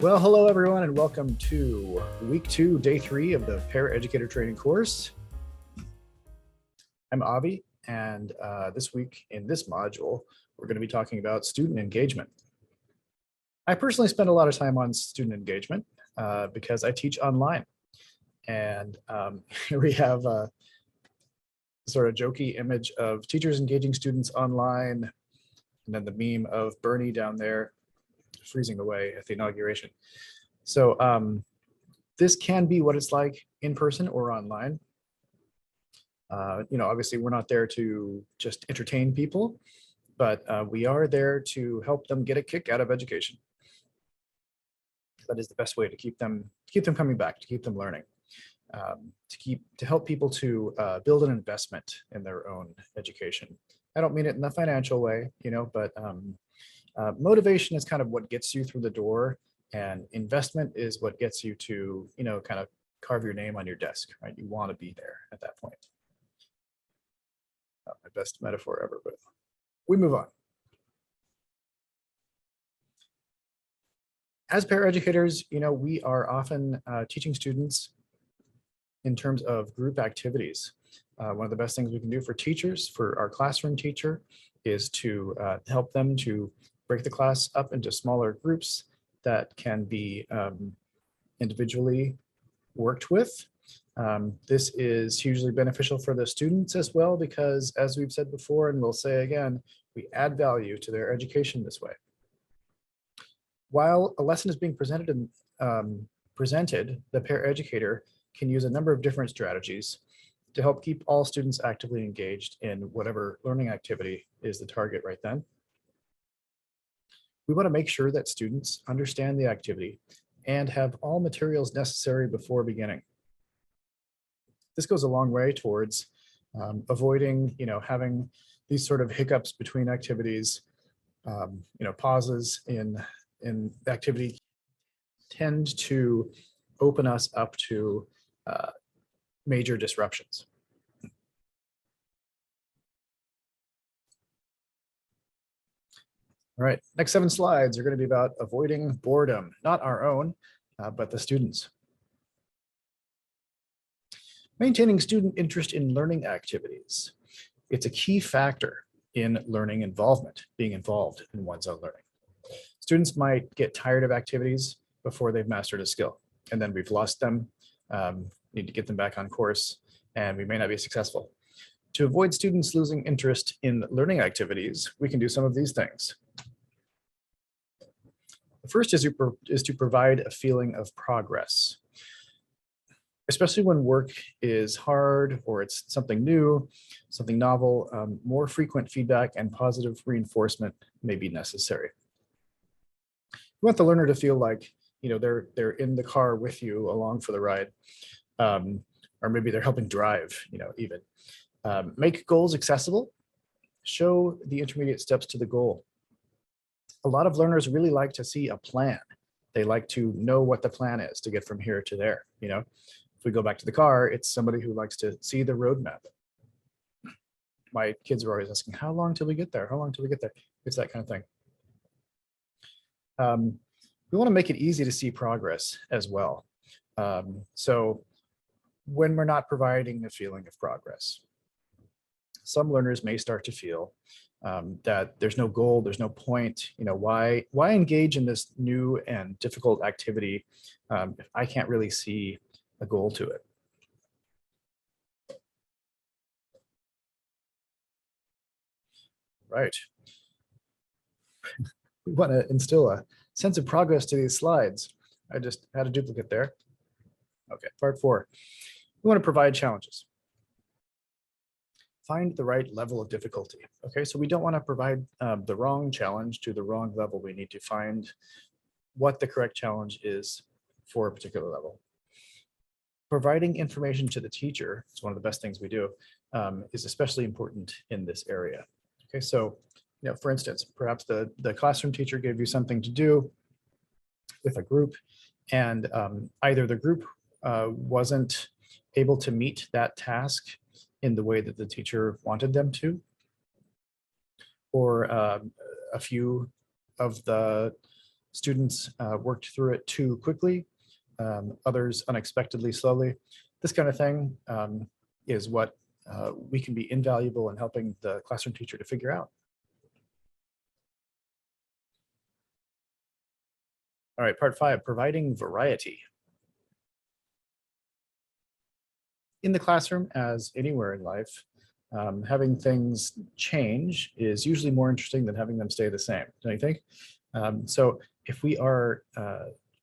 Well, hello everyone, and welcome to week 2, day 3 of the paraeducator training course. I'm Avi, and this week in this module, we're going to be talking about student engagement. I personally spend a lot of time on student engagement because I teach online, and here we have a sort of jokey image of teachers engaging students online, and then the meme of Bernie down there freezing away at the inauguration. So this can be what it's like in person or online. Obviously we're not there to just entertain people, but we are there to help them get a kick out of education. That is the best way to keep them coming back, to keep them learning, to help people to build an investment in their own education. I don't mean it in the financial way, but motivation is kind of what gets you through the door, and investment is what gets you to, kind of carve your name on your desk, right? You want to be there at that point. Not my best metaphor ever, but we move on. As paraeducators, we are often teaching students in terms of group activities. One of the best things we can do for teachers, for our classroom teacher, is to help them to break the class up into smaller groups that can be individually worked with. This is hugely beneficial for the students as well, because as we've said before, and we'll say again, we add value to their education this way. While a lesson is being presented, the paraeducator can use a number of different strategies to help keep all students actively engaged in whatever learning activity is the target right then. We want to make sure that students understand the activity and have all materials necessary before beginning. This goes a long way towards avoiding, having these sort of hiccups between activities. Pauses in activity tend to open us up to major disruptions. All right, next 7 slides are going to be about avoiding boredom, not our own, but the students. Maintaining student interest in learning activities. It's a key factor in learning involvement, being involved in one's own learning. Students might get tired of activities before they've mastered a skill, and then we've lost them, need to get them back on course, and we may not be successful. To avoid students losing interest in learning activities, we can do some of these things. The first is to provide a feeling of progress. Especially when work is hard or it's something new, something novel, more frequent feedback and positive reinforcement may be necessary. You want the learner to feel like, they're in the car with you along for the ride, or maybe they're helping drive, even. Make goals accessible. Show the intermediate steps to the goal. A lot of learners really like to see a plan. They like to know what the plan is to get from here to there, If we go back to the car, it's somebody who likes to see the roadmap. My kids are always asking, how long till we get there? How long till we get there? It's that kind of thing. We want to make it easy to see progress as well. So when we're not providing a feeling of progress, some learners may start to feel that there's no goal, there's no point, why engage in this new and difficult activity if I can't really see a goal to it. Right. We want to instill a sense of progress to these slides. I just had a duplicate there. Okay, part 4. We want to provide challenges. Find the right level of difficulty. Okay, so we don't want to provide the wrong challenge to the wrong level. We need to find what the correct challenge is for a particular level. Providing information to the teacher, it's one of the best things we do, is especially important in this area. Okay, so for instance, perhaps the classroom teacher gave you something to do with a group, and either the group wasn't able to meet that task in the way that the teacher wanted them to, or a few of the students worked through it too quickly, others unexpectedly slowly. This kind of thing is what we can be invaluable in helping the classroom teacher to figure out. All right, part 5, providing variety. In the classroom, as anywhere in life, having things change is usually more interesting than having them stay the same, don't you think? So if we are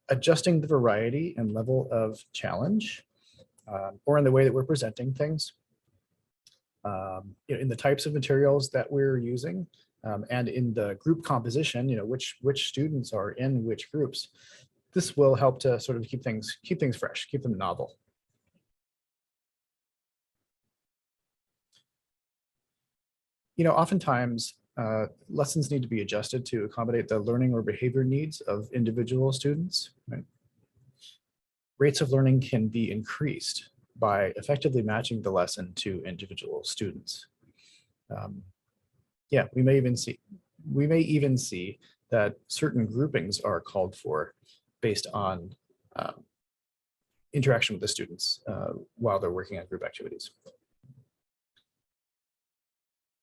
adjusting the variety and level of challenge, or in the way that we're presenting things, in the types of materials that we're using, and in the group composition, which students are in which groups, this will help to sort of keep things fresh, keep them novel. Oftentimes lessons need to be adjusted to accommodate the learning or behavior needs of individual students. Right? Rates of learning can be increased by effectively matching the lesson to individual students. Yeah, we may even see that certain groupings are called for based on interaction with the students while they're working on group activities.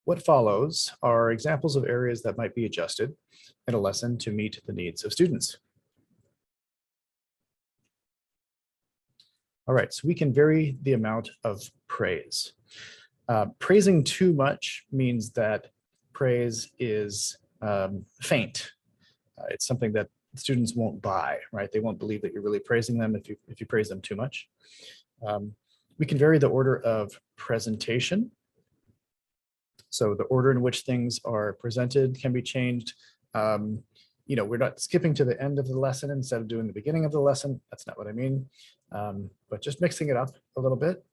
What follows are examples of areas that might be adjusted in a lesson to meet the needs of students. All right, so we can vary the amount of praise. Praising too much means that praise is faint. It's something that students won't buy, right? They won't believe that you're really praising them if you praise them too much. We can vary the order of presentation. So the order in which things are presented can be changed. We're not skipping to the end of the lesson instead of doing the beginning of the lesson. That's not what I mean, but just mixing it up a little bit.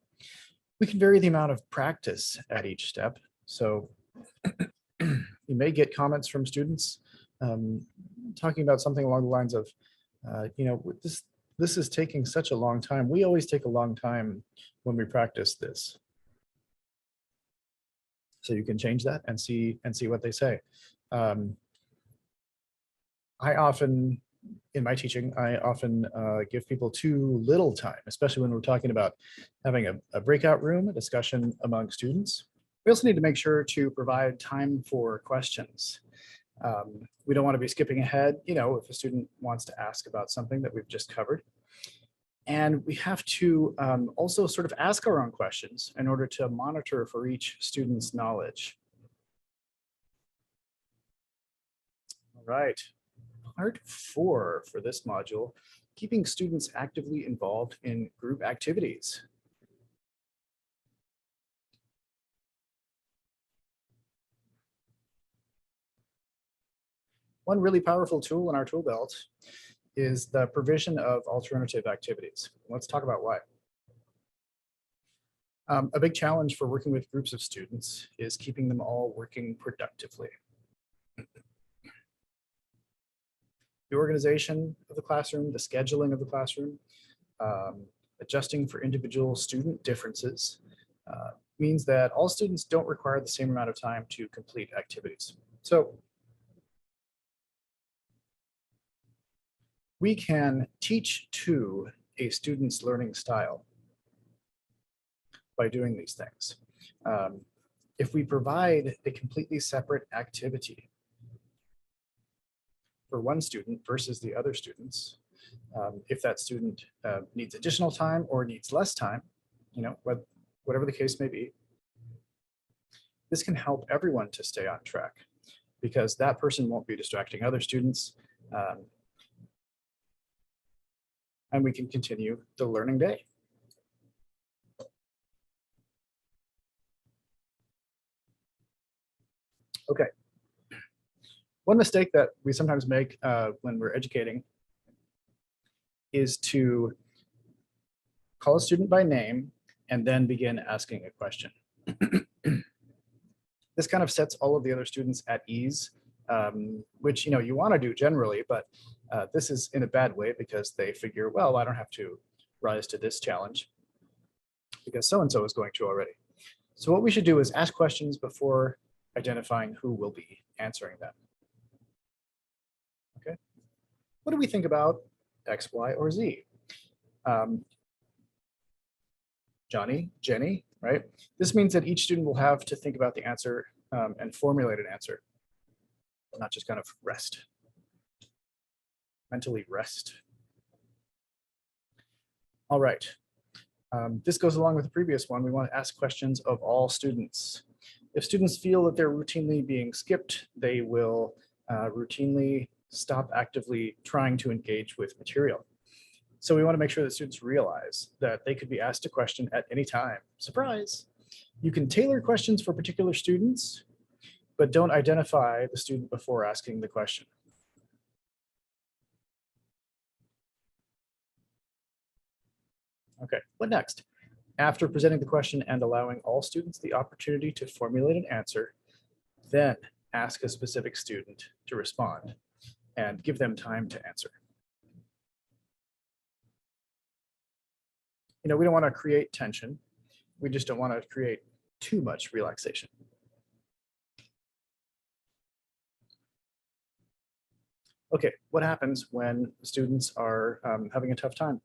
We can vary the amount of practice at each step. So you may get comments from students talking about something along the lines of, this is taking such a long time. We always take a long time when we practice this. So you can change that and see what they say. I often, in my teaching, give people too little time, especially when we're talking about having a breakout room, a discussion among students. We also need to make sure to provide time for questions. We don't want to be skipping ahead, if a student wants to ask about something that we've just covered. And we have to also sort of ask our own questions in order to monitor for each student's knowledge. All right, part 4 for this module, keeping students actively involved in group activities. One really powerful tool in our tool belt is the provision of alternative activities. Let's talk about why. A big challenge for working with groups of students is keeping them all working productively. The organization of the classroom, the scheduling of the classroom, adjusting for individual student differences means that all students don't require the same amount of time to complete activities. So we can teach to a student's learning style by doing these things. If we provide a completely separate activity for one student versus the other students, if that student needs additional time or needs less time, whatever the case may be, this can help everyone to stay on track because that person won't be distracting other students. And we can continue the learning day. Okay. One mistake that we sometimes make when we're educating is to call a student by name and then begin asking a question. This kind of sets all of the other students at ease, which you want to do generally, but this is in a bad way because they figure, well, I don't have to rise to this challenge because so-and-so is going to already. So what we should do is ask questions before identifying who will be answering them. Okay. what do we think about X, Y, or Z? Johnny, Jenny, right? This means that each student will have to think about the answer and formulate an answer, not just kind of rest, mentally rest. All right. This goes along with the previous one. We want to ask questions of all students. If students feel that they're routinely being skipped, they will routinely stop actively trying to engage with material. So we want to make sure that students realize that they could be asked a question at any time. Surprise! You can tailor questions for particular students, but don't identify the student before asking the question. Okay, what next? After presenting the question and allowing all students the opportunity to formulate an answer, then ask a specific student to respond and give them time to answer. You know, we don't want to create tension. We just don't want to create too much relaxation. Okay, what happens when students are having a tough time?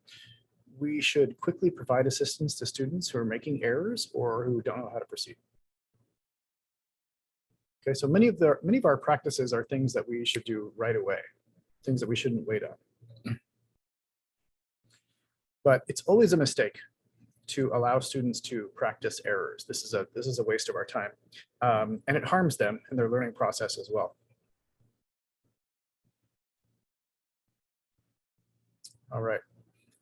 We should quickly provide assistance to students who are making errors or who don't know how to proceed. Okay, so many of our practices are things that we should do right away, things that we shouldn't wait on. But it's always a mistake to allow students to practice errors. This is a waste of our time, and it harms them in their learning process as well. All right.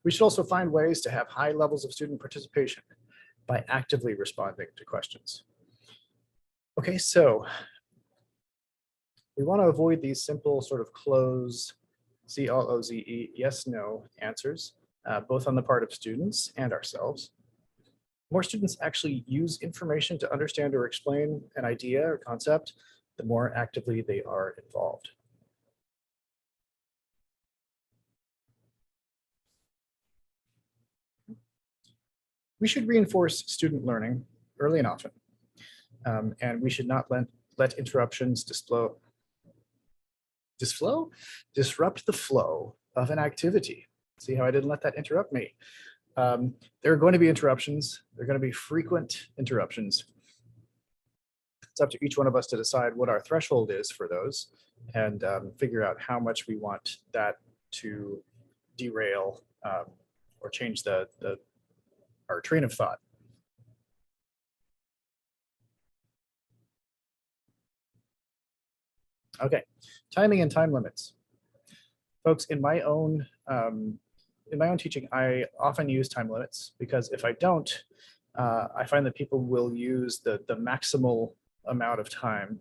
We should also find ways to have high levels of student participation by actively responding to questions. Okay, so we want to avoid these simple sort of close, CLOZE, yes, no answers, both on the part of students and ourselves. More students actually use information to understand or explain an idea or concept, the more actively they are involved. We should reinforce student learning early and often, and we should not let interruptions disrupt the flow of an activity. See how I didn't let that interrupt me? There are going to be interruptions. There are going to be frequent interruptions. It's up to each one of us to decide what our threshold is for those and figure out how much we want that to derail or change our train of thought. Okay, timing and time limits. Folks, in my own teaching, I often use time limits because if I don't, I find that people will use the maximal amount of time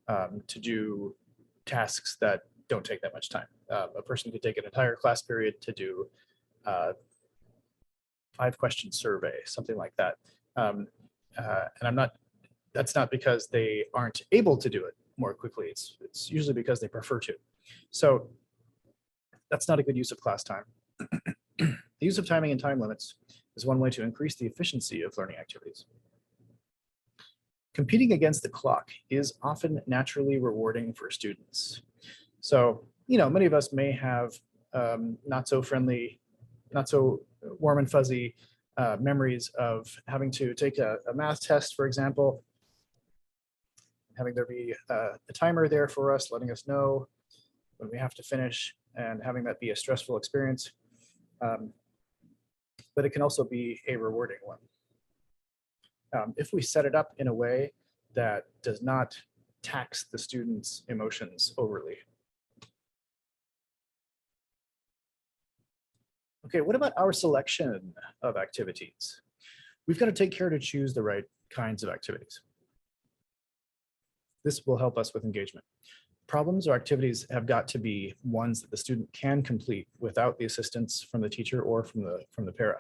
to do tasks that don't take that much time. A person could take an entire class period to do 5-question survey, something like that. And that's not because they aren't able to do it more quickly. It's usually because they prefer to. So that's not a good use of class time. The use of timing and time limits is one way to increase the efficiency of learning activities. Competing against the clock is often naturally rewarding for students. So, you know, many of us may have not so friendly, not so warm and fuzzy memories of having to take a math test, for example, having there be a timer there for us, letting us know when we have to finish and having that be a stressful experience. But it can also be a rewarding one. If we set it up in a way that does not tax the students' emotions overly. Okay, what about our selection of activities? We've got to take care to choose the right kinds of activities. This will help us with engagement. Problems or activities have got to be ones that the student can complete without the assistance from the teacher or from the para.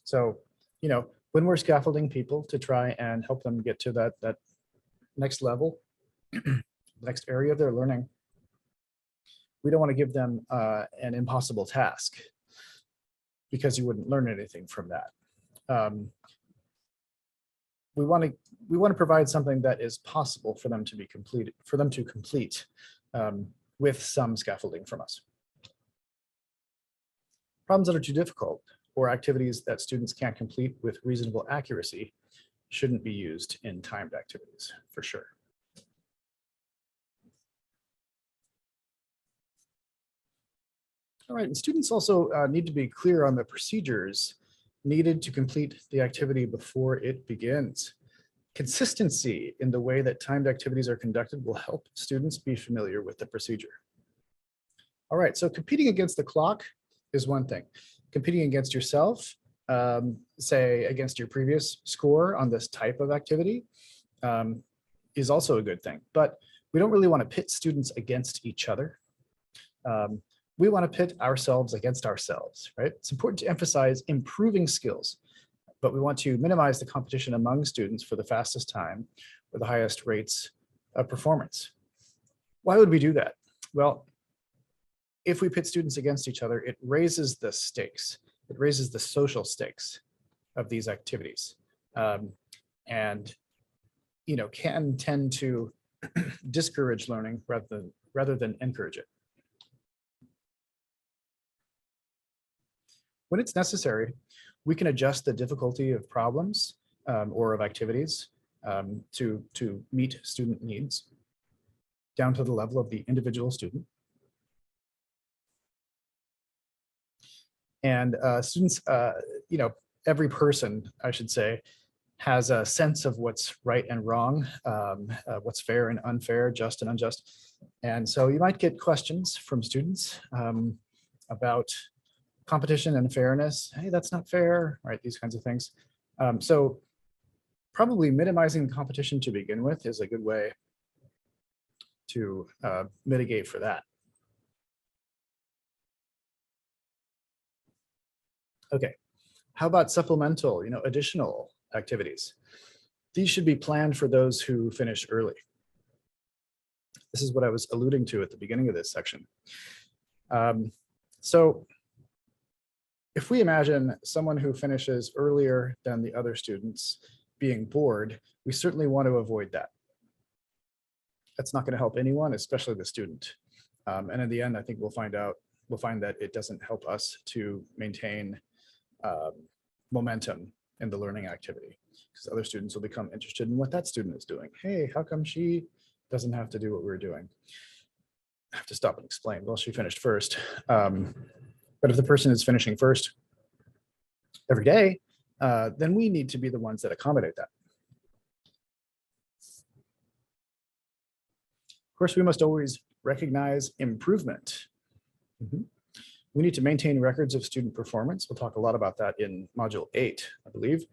So, you know, when we're scaffolding people to try and help them get to that next level, next area of their learning, we don't want to give them an impossible task because you wouldn't learn anything from that. We want to provide something that is possible for them to be completed, for them to complete with some scaffolding from us. Problems that are too difficult or activities that students can't complete with reasonable accuracy shouldn't be used in timed activities, for sure. All right, and students also need to be clear on the procedures needed to complete the activity before it begins. Consistency in the way that timed activities are conducted will help students be familiar with the procedure. All right, so competing against the clock is one thing. Competing against yourself, say against your previous score on this type of activity, is also a good thing. But we don't really want to pit students against each other. We want to pit ourselves against ourselves, right? It's important to emphasize improving skills, but we want to minimize the competition among students for the fastest time or the highest rates of performance. Why would we do that? Well, if we pit students against each other, it raises the stakes. It raises the social stakes of these activities, and can tend to discourage learning rather than encourage it. When it's necessary, we can adjust the difficulty of problems or of activities to meet student needs down to the level of the individual student. And students, every person, I should say, has a sense of what's right and wrong, what's fair and unfair, just and unjust. And so you might get questions from students about competition and fairness. Hey, that's not fair, right? These kinds of things. So probably minimizing competition to begin with is a good way to mitigate for that. Okay, how about supplemental, additional activities? These should be planned for those who finish early. This is what I was alluding to at the beginning of this section. So if we imagine someone who finishes earlier than the other students being bored, we certainly want to avoid that. That's not going to help anyone, especially the student. And in the end, I think we'll find that it doesn't help us to maintain momentum in the learning activity, because other students will become interested in what that student is doing. Hey, how come she doesn't have to do what we're doing? I have to stop and explain. Well, she finished first. But if the person is finishing first every day, then we need to be the ones that accommodate that. Of course, we must always recognize improvement. We need to maintain records of student performance. We'll talk a lot about that in Module 8, I believe,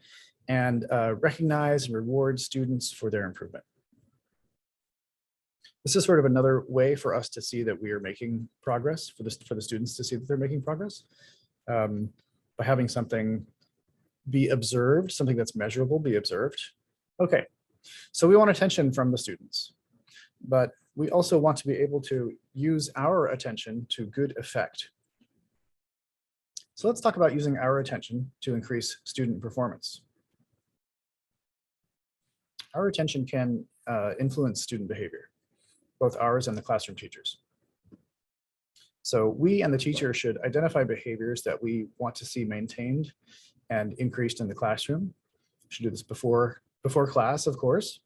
and recognize and reward students for their improvement. This is sort of another way for us to see that we are making progress, for the students to see that they're making progress, by having something be observed, something that's measurable be observed. Okay, so we want attention from the students, but we also want to be able to use our attention to good effect. So let's talk about using our attention to increase student performance. Our attention can influence student behavior, both ours and the classroom teachers. So we and the teacher should identify behaviors that we want to see maintained and increased in the classroom. We should do this before class, of course.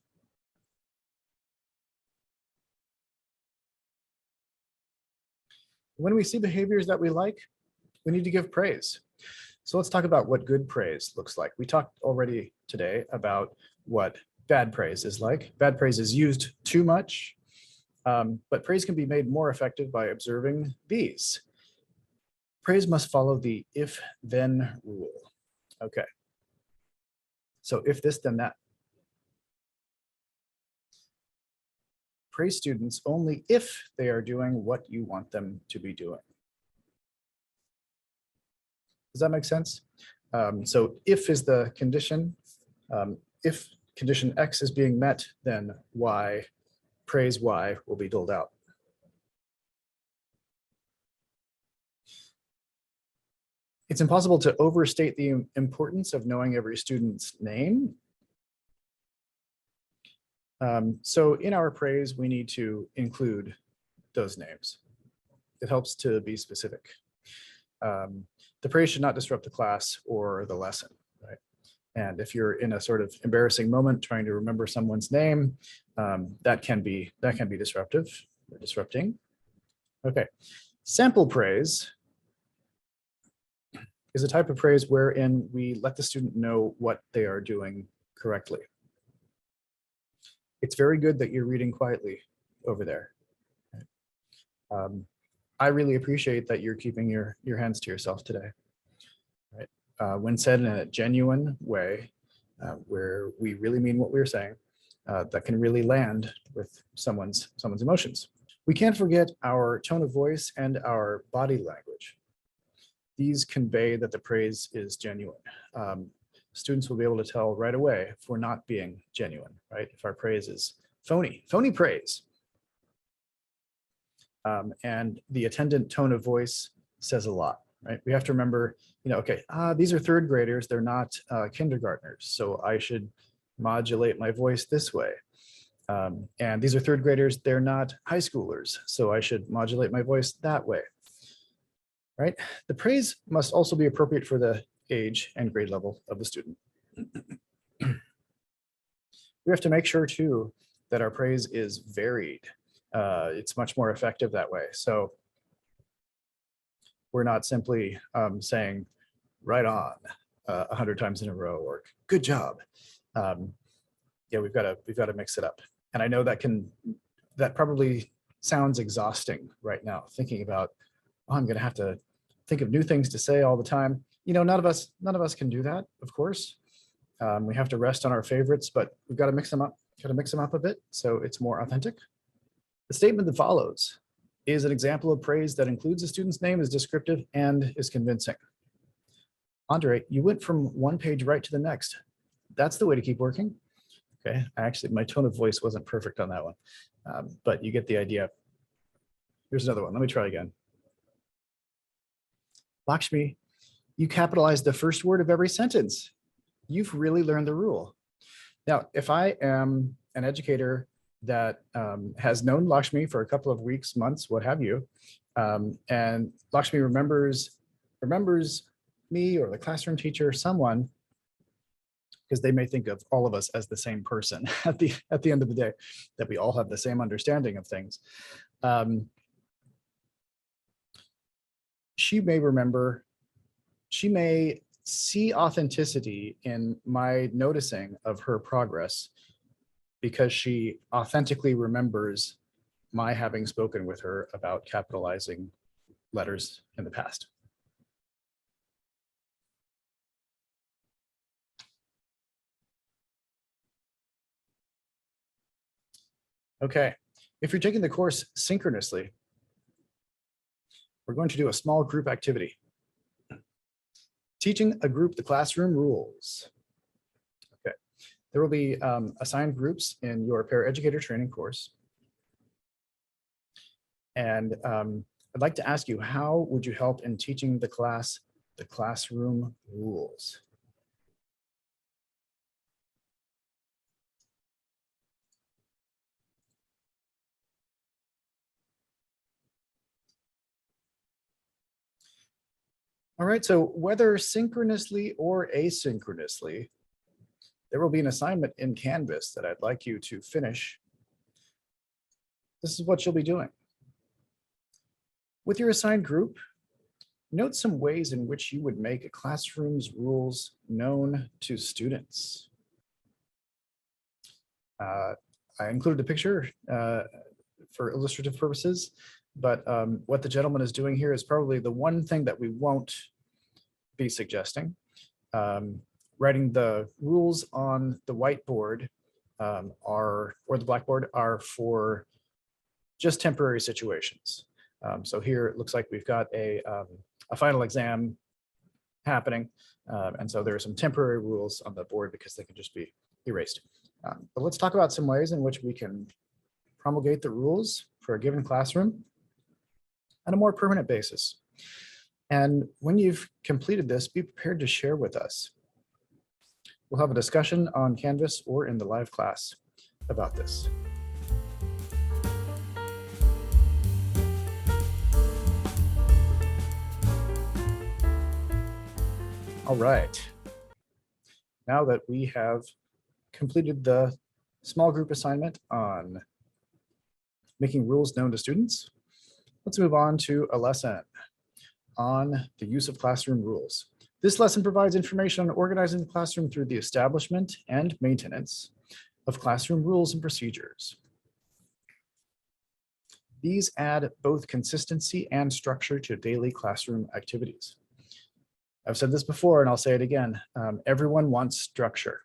When we see behaviors that we like, we need to give praise. So let's talk about what good praise looks like. We talked already today about what bad praise is like. Bad praise is used too much. But praise can be made more effective by observing these. Praise must follow the if-then rule. Okay. So if this, then that. Praise students only if they are doing what you want them to be doing. Does that make sense? So if is the condition. If condition X is being met, then Y, praise Y will be doled out. It's impossible to overstate the importance of knowing every student's name. So in our praise, we need to include those names. It helps to be specific. the praise should not disrupt the class or the lesson, right? And if you're in a sort of embarrassing moment trying to remember someone's name, that can be disruptive or disrupting. Okay, sample praise is a type of praise wherein we let the student know what they are doing correctly. It's very good that you're reading quietly over there. I really appreciate that you're keeping your hands to yourself today. Right? When said in a genuine way, where we really mean what we're saying, that can really land with someone's emotions. We can't forget our tone of voice and our body language. These convey that the praise is genuine. Students will be able to tell right away if we're not being genuine, right? If our praise is phony praise. And the attendant tone of voice says a lot, right? We have to remember, okay, these are third graders, they're not kindergartners, so I should modulate my voice this way. And these are third graders, they're not high schoolers, so I should modulate my voice that way, right? The praise must also be appropriate for the age and grade level of the student. We have to make sure too that our praise is varied. It's much more effective that way. So we're not simply saying right on 100 times in a row or good job. Yeah, we've got to mix it up. And I know that probably sounds exhausting right now, thinking about, oh, I'm going to have to think of new things to say all the time. None of us can do that, of course. We have to rest on our favorites, but we've got to mix them up. Got to mix them up a bit so it's more authentic. The statement that follows is an example of praise that includes a student's name, is descriptive, and is convincing. Andre, you went from one page right to the next. That's the way to keep working. Okay, actually, my tone of voice wasn't perfect on that one, but you get the idea. Here's another one. Let me try again. Lakshmi, you capitalized the first word of every sentence. You've really learned the rule. Now, if I am an educator that has known Lakshmi for a couple of weeks, months, what have you, and Lakshmi remembers me or the classroom teacher, someone, because they may think of all of us as the same person at the end of the day, that we all have the same understanding of things. She may see authenticity in my noticing of her progress because she authentically remembers my having spoken with her about capitalizing letters in the past. Okay, if you're taking the course synchronously, we're going to do a small group activity. Teaching a group the classroom rules. Okay, there will be assigned groups in your paraeducator training course. And I'd like to ask you, how would you help in teaching the class the classroom rules? All right, so whether synchronously or asynchronously, there will be an assignment in Canvas that I'd like you to finish. This is what you'll be doing. With your assigned group, note some ways in which you would make a classroom's rules known to students. I included a picture for illustrative purposes, but what the gentleman is doing here is probably the one thing that we won't be suggesting. Writing the rules on the whiteboard or the blackboard are for just temporary situations. So here it looks like we've got a final exam happening. And so there are some temporary rules on the board because they can just be erased. But let's talk about some ways in which we can promulgate the rules for a given classroom on a more permanent basis. And when you've completed this, be prepared to share with us. We'll have a discussion on Canvas or in the live class about this. All right. Now that we have completed the small group assignment on making rules known to students, let's move on to a lesson on the use of classroom rules. This lesson provides information on organizing the classroom through the establishment and maintenance of classroom rules and procedures. These add both consistency and structure to daily classroom activities. I've said this before and I'll say it again. Everyone wants structure.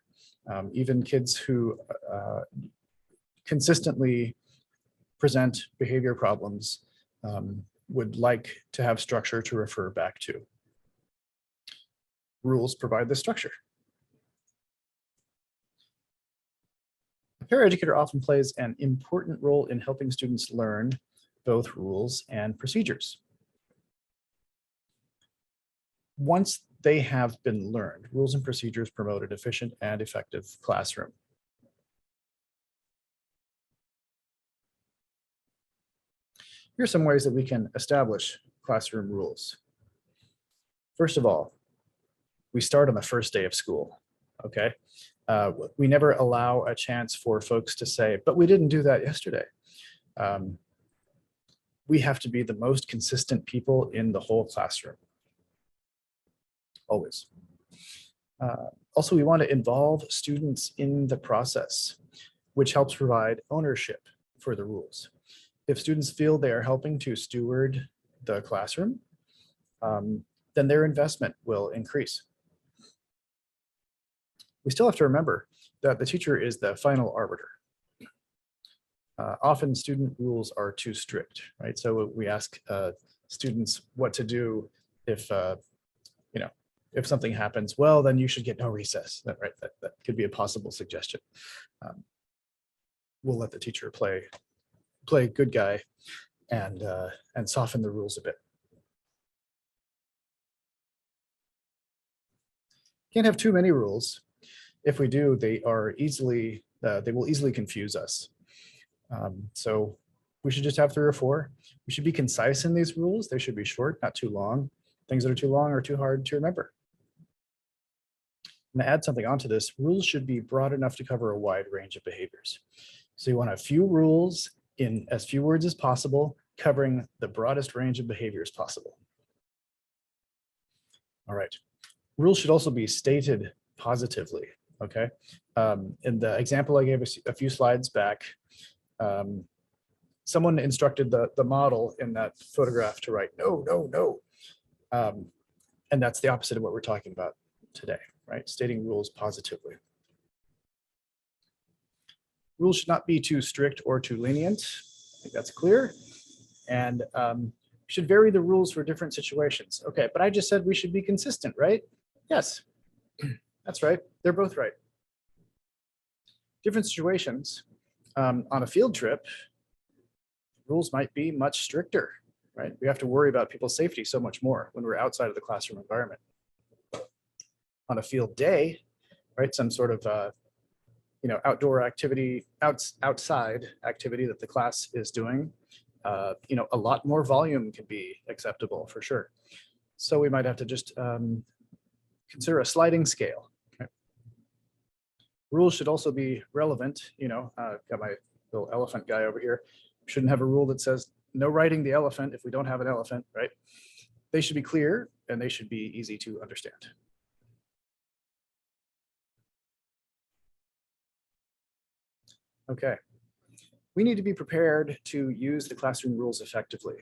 Even kids who consistently present behavior problems would like to have structure to refer back to. Rules provide the structure. A paraeducator often plays an important role in helping students learn both rules and procedures. Once they have been learned, rules and procedures promote an efficient and effective classroom. Here are some ways that we can establish classroom rules. First of all, we start on the first day of school, okay? We never allow a chance for folks to say, but we didn't do that yesterday. We have to be the most consistent people in the whole classroom, always. Also, we want to involve students in the process, which helps provide ownership for the rules. If students feel they are helping to steward the classroom, then their investment will increase. We still have to remember that the teacher is the final arbiter. Often student rules are too strict, right? So we ask students what to do if, if something happens, well, then you should get no recess. That could be a possible suggestion. We'll let the teacher play good guy and soften the rules a bit. Can't have too many rules. If we do, they will easily confuse us. So we should just have 3 or 4. We should be concise in these rules. They should be short, not too long. Things that are too long are too hard to remember. And to add something onto this, rules should be broad enough to cover a wide range of behaviors. So you want a few rules in as few words as possible, covering the broadest range of behaviors possible. All right. Rules should also be stated positively, okay? In the example I gave a few slides back, someone instructed the model in that photograph to write, no, no, no. And that's the opposite of what we're talking about today, right? Stating rules positively. Rules should not be too strict or too lenient. I think that's clear. And should vary the rules for different situations. Okay, but I just said we should be consistent, right? Yes, that's right. They're both right. Different situations. On a field trip, rules might be much stricter, right? We have to worry about people's safety so much more when we're outside of the classroom environment. On a field day, right? Some sort of outdoor activity, outside activity that the class is doing, a lot more volume can be acceptable for sure. So we might have to just consider a sliding scale. Okay. Rules should also be relevant. Got my little elephant guy over here. Shouldn't have a rule that says no riding the elephant if we don't have an elephant, right? They should be clear and they should be easy to understand. Okay, we need to be prepared to use the classroom rules effectively.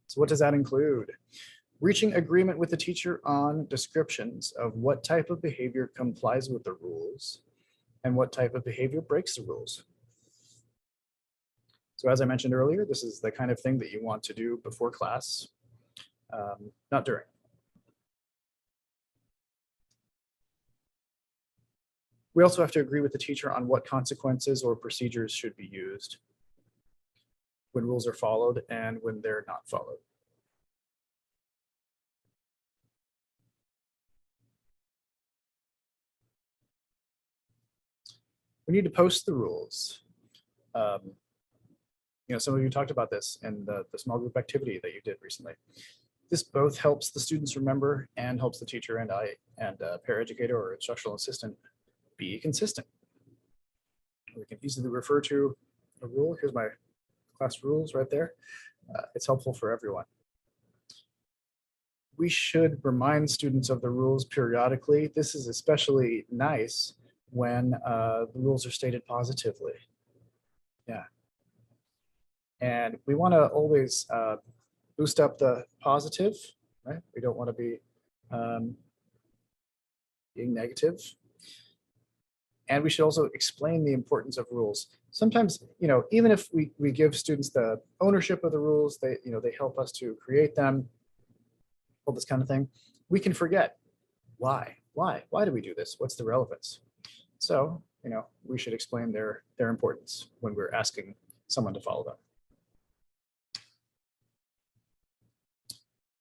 So what does that include? Reaching agreement with the teacher on descriptions of what type of behavior complies with the rules and what type of behavior breaks the rules. So as I mentioned earlier, this is the kind of thing that you want to do before class, not during. We also have to agree with the teacher on what consequences or procedures should be used when rules are followed and when they're not followed. We need to post the rules. Some of you talked about this in the small group activity that you did recently. This both helps the students remember and helps the teacher and paraeducator or instructional assistant be consistent. We can easily refer to a rule. Here's my class rules right there. It's helpful for everyone. We should remind students of the rules periodically. This is especially nice when the rules are stated positively. Yeah. And we want to always boost up the positive, right? We don't want to be being negative. And we should also explain the importance of rules. Sometimes, even if we give students the ownership of the rules, they help us to create them, all this kind of thing, we can forget why do we do this? What's the relevance? So, we should explain their importance when we're asking someone to follow them.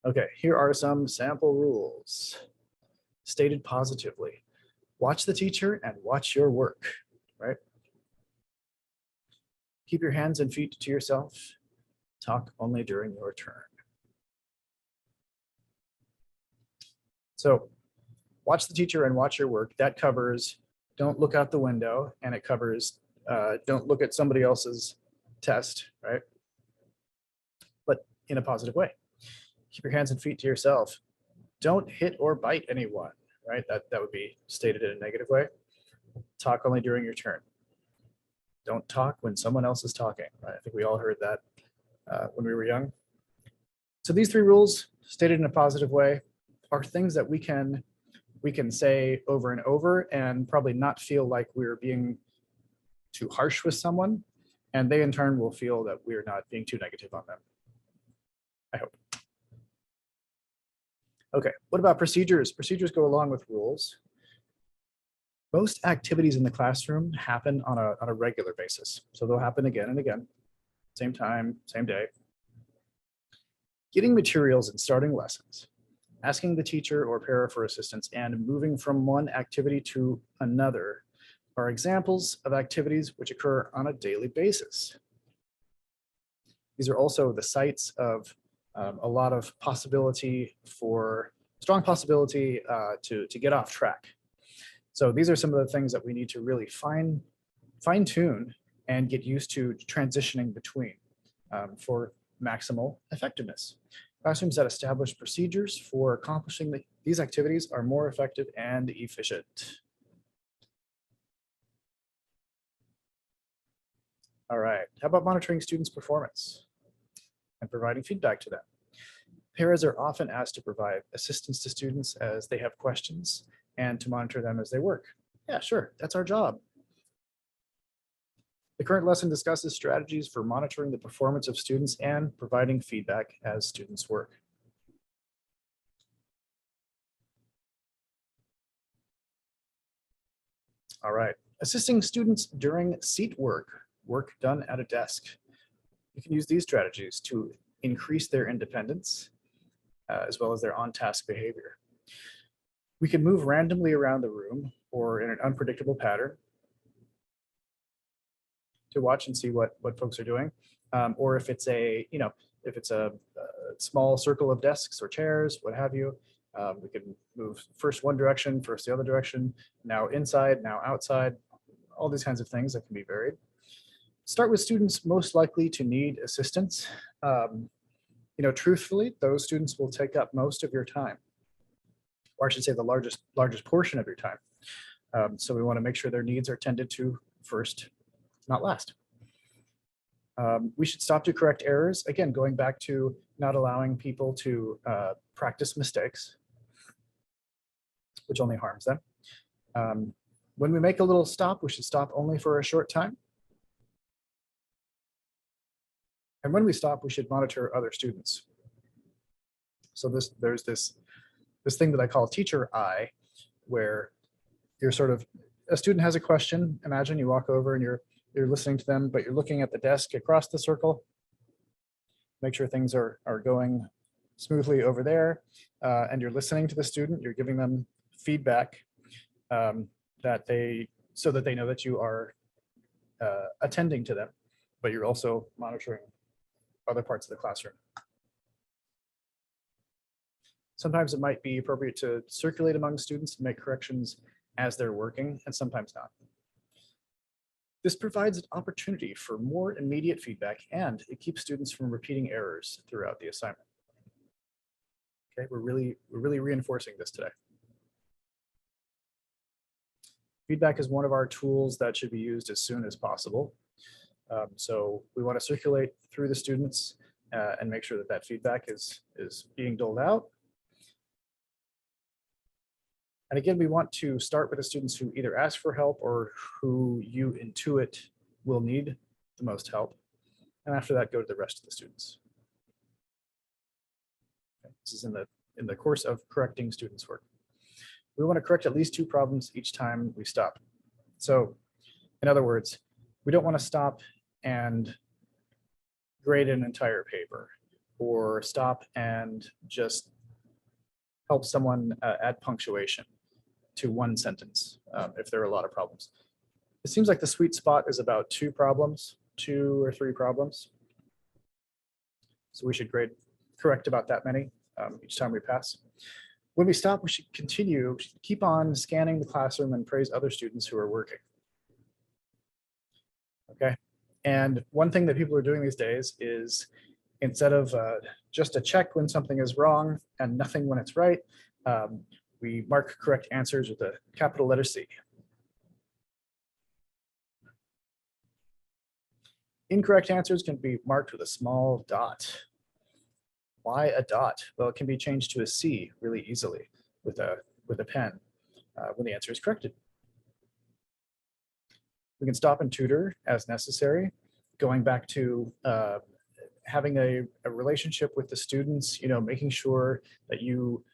Okay, here are some sample rules stated positively. Watch the teacher and watch your work, right? Keep your hands and feet to yourself. Talk only during your turn. So watch the teacher and watch your work. That covers don't look out the window, and it covers don't look at somebody else's test, right? But in a positive way. Keep your hands and feet to yourself. Don't hit or bite anyone, right? That would be stated in a negative way. Talk only during your turn. Don't talk when someone else is talking, right? I think we all heard that when we were young. So these 3 rules stated in a positive way are things that we can say over and over and probably not feel like we're being too harsh with someone. And they in turn will feel that we're not being too negative on them. I hope. Okay, what about procedures? Procedures go along with rules. Most activities in the classroom happen on a regular basis. So they'll happen again and again, same time, same day. Getting materials and starting lessons, asking the teacher or para for assistance, and moving from one activity to another are examples of activities which occur on a daily basis. These are also the sites of a lot of strong possibility to get off track. So these are some of the things that we need to really fine tune and get used to transitioning between for maximal effectiveness. Classrooms that establish procedures for accomplishing these activities are more effective and efficient. All right, how about monitoring students' performance and providing feedback to them? Paras are often asked to provide assistance to students as they have questions and to monitor them as they work. Yeah, sure, that's our job. The current lesson discusses strategies for monitoring the performance of students and providing feedback as students work. All right, assisting students during seat work done at a desk. You can use these strategies to increase their independence as well as their on-task behavior. We can move randomly around the room or in an unpredictable pattern to watch and see what folks are doing. Or if it's a small circle of desks or chairs, what have you, we can move first one direction, first the other direction, now inside, now outside, all these kinds of things that can be varied. Start with students most likely to need assistance. Truthfully, those students will take up most of your time, or I should say the largest portion of your time. So we want to make sure their needs are tended to first, not last. We should stop to correct errors. Again, going back to not allowing people to practice mistakes, which only harms them. When we make a little stop, we should stop only for a short time. And when we stop, we should monitor other students. So there's this thing that I call teacher eye, where you're sort of, a student has a question. Imagine you walk over and you're listening to them, but you're looking at the desk across the circle. Make sure things are going smoothly over there, and you're listening to the student. You're giving them feedback so that they know that you are attending to them, but you're also monitoring other parts of the classroom. Sometimes it might be appropriate to circulate among students and make corrections as they're working, and sometimes not. This provides an opportunity for more immediate feedback, and it keeps students from repeating errors throughout the assignment. Okay, we're really reinforcing this today. Feedback is one of our tools that should be used as soon as possible. So we want to circulate through the students and make sure that that feedback is being doled out. And again, we want to start with the students who either ask for help or who you intuit will need the most help. And after that, go to the rest of the students. Okay, this is in the course of correcting students' work. We want to correct at least 2 problems each time we stop. So in other words, we don't want to stop and grade an entire paper or stop and just help someone add punctuation to 1 sentence if there are a lot of problems. It seems like the sweet spot is about 2 problems, 2 or 3 problems. So we should correct about that many each time we pass. When we stop, we should continue, keep on scanning the classroom and praise other students who are working. Okay, and one thing that people are doing these days is instead of just a check when something is wrong and nothing when it's right, we mark correct answers with a capital letter C. Incorrect answers can be marked with a small dot. Why a dot? Well, it can be changed to a C really easily with a pen when the answer is corrected. We can stop and tutor as necessary, going back to having a relationship with the students, making sure that you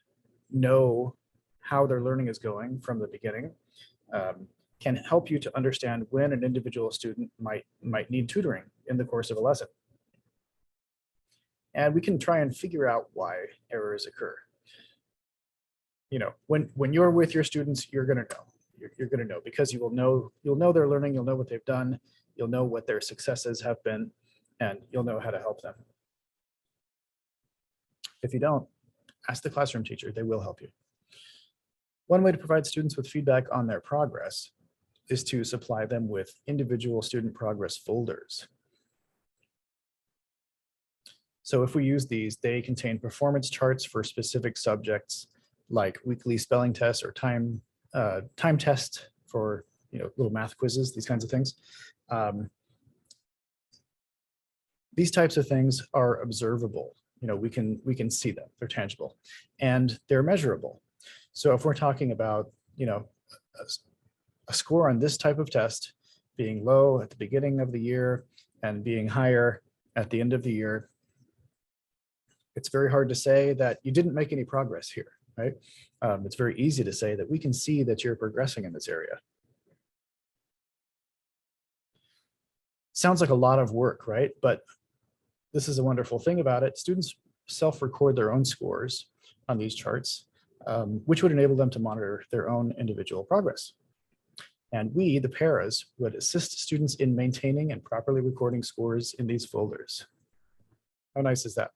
know how their learning is going from the beginning, can help you to understand when an individual student might need tutoring in the course of a lesson. And we can try and figure out why errors occur. When you're with your students, you're going to know. You're going to know because you'll know their learning, you'll know what they've done, you'll know what their successes have been, and you'll know how to help them. If you don't, ask the classroom teacher, they will help you. One way to provide students with feedback on their progress is to supply them with individual student progress folders. So if we use these, they contain performance charts for specific subjects like weekly spelling tests or time test for little math quizzes, these kinds of things. These types of things are observable. We can see them, they're tangible, and they're measurable. So if we're talking about a score on this type of test being low at the beginning of the year and being higher at the end of the year, it's very hard to say that you didn't make any progress here, right? It's very easy to say that we can see that you're progressing in this area. Sounds like a lot of work, right? But this is a wonderful thing about it. Students self-record their own scores on these charts, which would enable them to monitor their own individual progress. And we, the paras, would assist students in maintaining and properly recording scores in these folders. How nice is that?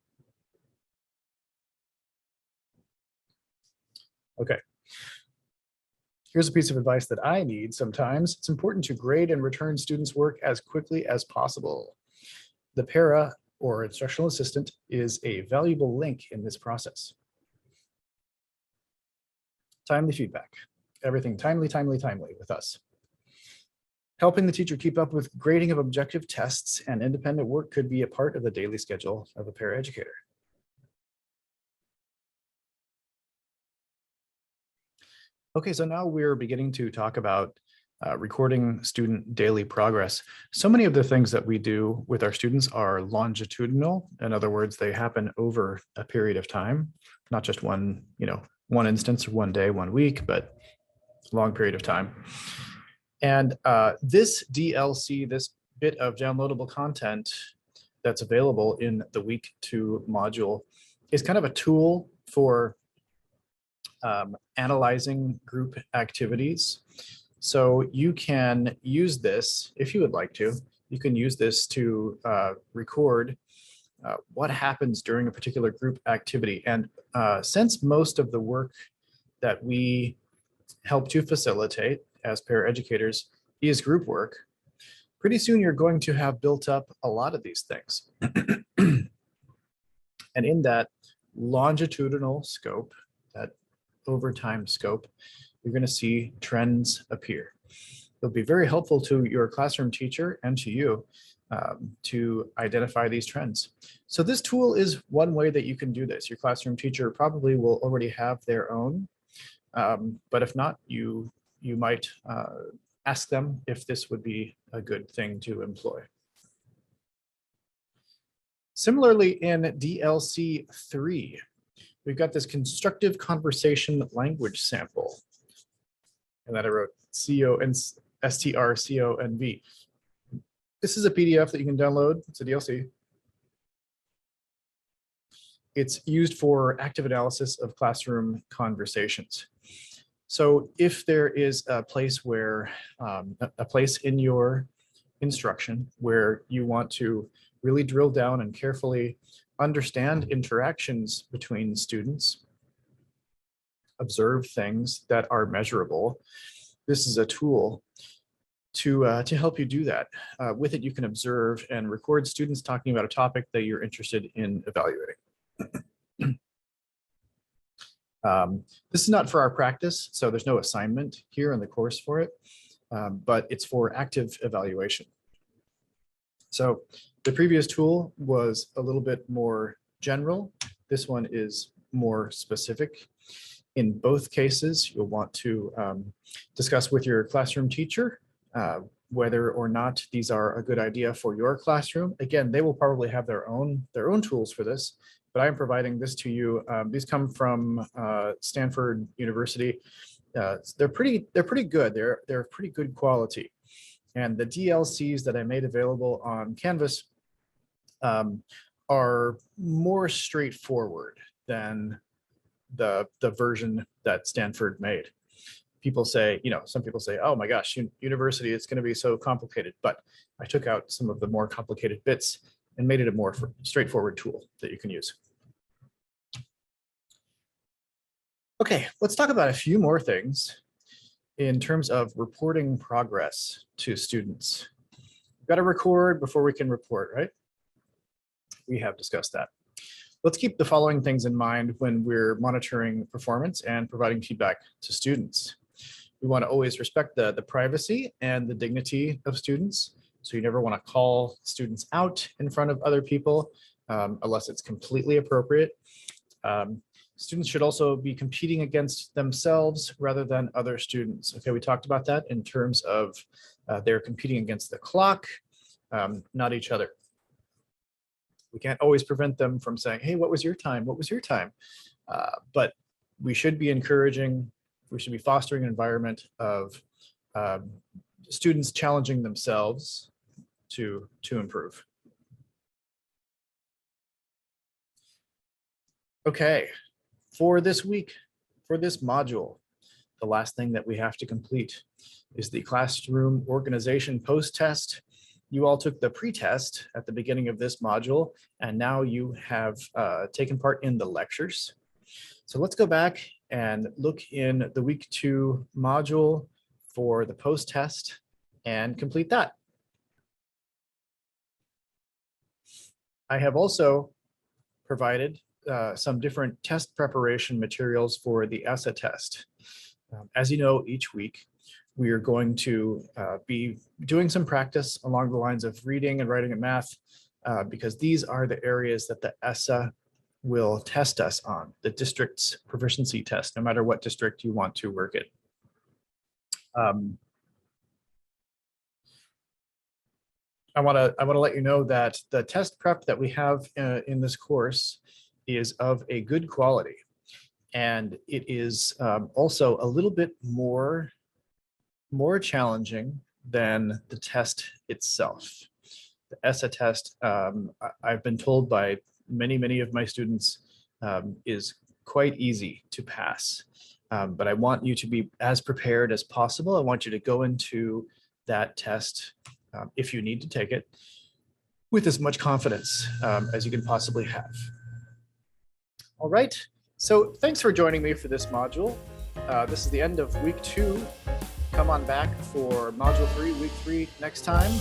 Okay. Here's a piece of advice that I need sometimes. It's important to grade and return students' work as quickly as possible. The para or instructional assistant is a valuable link in this process. Timely feedback. Everything timely with us. Helping the teacher keep up with grading of objective tests and independent work could be a part of the daily schedule of a paraeducator. Okay, so now we're beginning to talk about recording student daily progress. So many of the things that we do with our students are longitudinal. In other words, they happen over a period of time, not just one instance, one day, 1 week, but a long period of time. And this DLC, this bit of downloadable content that's available in the Week2 module is kind of a tool for analyzing group activities. So you can use this, if you would like to, you can use this to record what happens during a particular group activity. And since most of the work that we help to facilitate as paraeducators is group work, pretty soon you're going to have built up a lot of these things. And in that longitudinal scope, that overtime scope, you're going to see trends appear. They'll be very helpful to your classroom teacher and to you to identify these trends. So this tool is one way that you can do this. Your classroom teacher probably will already have their own, but if not, you might ask them if this would be a good thing to employ. Similarly, in DLC 3, we've got this constructive conversation language sample. And that I wrote STRCONV. This is a PDF that you can download. It's a DLC. It's used for active analysis of classroom conversations. So if there is a place where, a place in your instruction where you want to really drill down and carefully understand interactions between students, observe things that are measurable, this is a tool to help you do that. With it, you can observe and record students talking about a topic that you're interested in evaluating. This is not for our practice, so there's no assignment here in the course for it, but it's for active evaluation. So the previous tool was a little bit more general. This one is more specific. In both cases, you'll want to discuss with your classroom teacher whether or not these are a good idea for your classroom. Again, they will probably have their own tools for this, but I'm providing this to you. These come from Stanford University. They're pretty good. They're pretty good quality. And the DLCs that I made available on Canvas are more straightforward than the version that Stanford made. People say, some people say, oh my gosh, university, it's going to be so complicated. But I took out some of the more complicated bits and made it a more straightforward tool that you can use. Okay, let's talk about a few more things in terms of reporting progress to students. We've got to record before we can report, right? We have discussed that. Let's keep the following things in mind when we're monitoring performance and providing feedback to students. We want to always respect the privacy and the dignity of students. So you never want to call students out in front of other people unless it's completely appropriate. Students should also be competing against themselves rather than other students. Okay, we talked about that in terms of they're competing against the clock, not each other. We can't always prevent them from saying, hey, what was your time? What was your time? But we should be encouraging, we should be fostering an environment of students challenging themselves to improve. Okay, for this week, for this module, the last thing that we have to complete is the classroom organization post-test. You all took the pre-test at the beginning of this module, and now you have taken part in the lectures. So let's go back and look in the week 2 module for the post-test and complete that. I have also provided some different test preparation materials for the essay test. As you know, each week, we are going to be doing some practice along the lines of reading and writing and math, because these are the areas that the ESSA will test us on, the district's proficiency test, no matter what district you want to work it. I want to let you know that the test prep that we have in this course is of a good quality, and it is also a little bit more challenging than the test itself. The ESSA test, I've been told by many of my students, is quite easy to pass. But I want you to be as prepared as possible. I want you to go into that test, if you need to take it, with as much confidence as you can possibly have. All right, so thanks for joining me for this module. This is the end of week 2. Come on back for module 3, week 3 next time,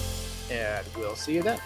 and we'll see you then.